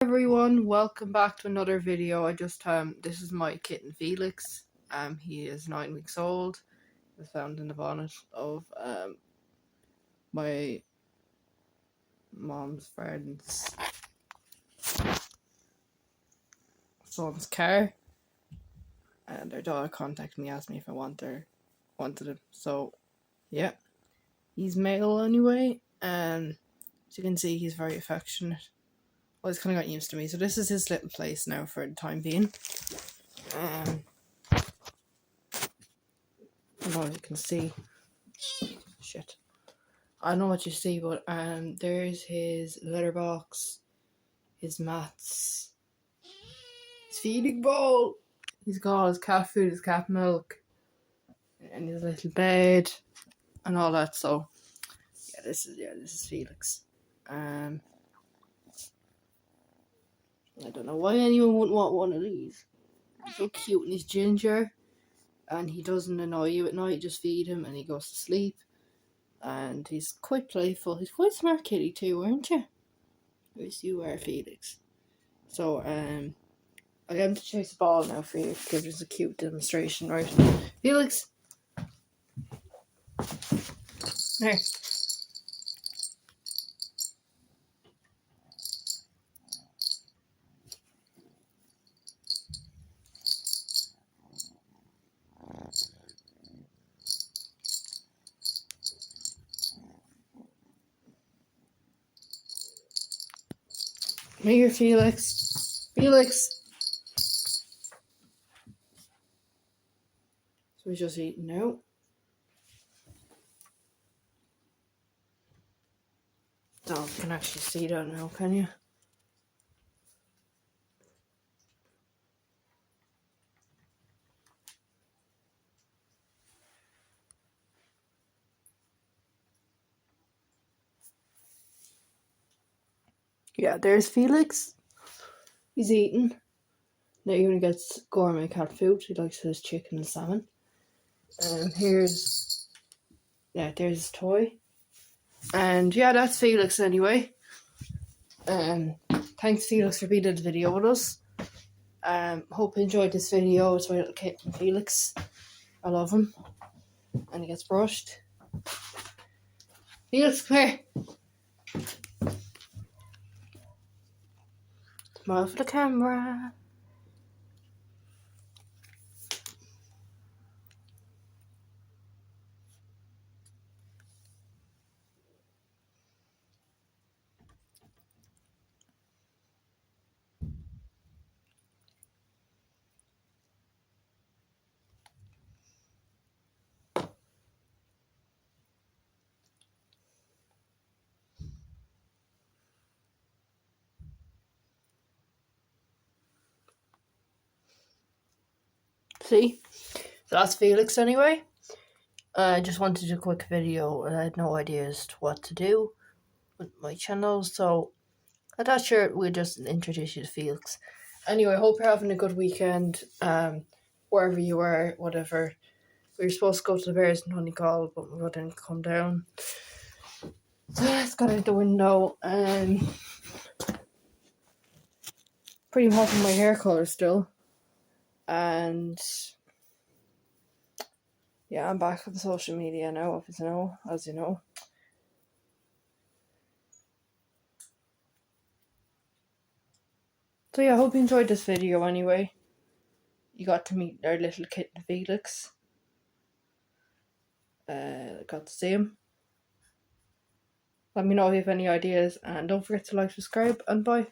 Everyone, welcome back to another video. This is my kitten Felix. He is 9 weeks old. He was found in the bonnet of my mom's friend's son's car, and their daughter contacted me, asked me if I wanted him. So yeah, he's male anyway, and as you can see, he's very affectionate. Well, he's kind of got used to me, so this is his little place now for the time being. I don't know if you can see. Shit. I don't know what you see, but there's his litter box, his mats, his feeding bowl. He's got all his cat food, his cat milk, and his little bed, and all that. So this is Felix. I don't know why anyone wouldn't want one of these. He's so cute and he's ginger, and he doesn't annoy you at night. You just feed him and he goes to sleep. And he's quite playful. He's quite smart kitty too, aren't you? Yes, you are, Felix. So, I'll get him to chase the ball now for you. Give us a cute demonstration, right? Felix! There. Come here, Felix. Felix! So he's just eating now. Oh, you can actually see that now, can you? Yeah, there's Felix. He's eating. Now he only gets gourmet cat food. He likes his chicken and salmon. There's his toy. And yeah, that's Felix anyway. Thanks Felix for being in the video with us. Hope you enjoyed this video. It's my little kitten Felix. I love him. And he gets brushed. Felix, come here. Smile for the camera. See? So that's Felix anyway. I just wanted to do a quick video and I had no idea as to what to do with my channel, so I thought sure we'd just introduce you to Felix. Anyway, I hope you're having a good weekend, wherever you are, whatever. We were supposed to go to the Bears in Donegal, but we didn't come down. So let's go out the window. Pretty happy with my hair colour still. And yeah, I'm back on social media now, as you know. So yeah, I hope you enjoyed this video anyway. You got to meet our little kitten Felix. Got to see him. Let me know if you have any ideas, and don't forget to like, subscribe, and bye.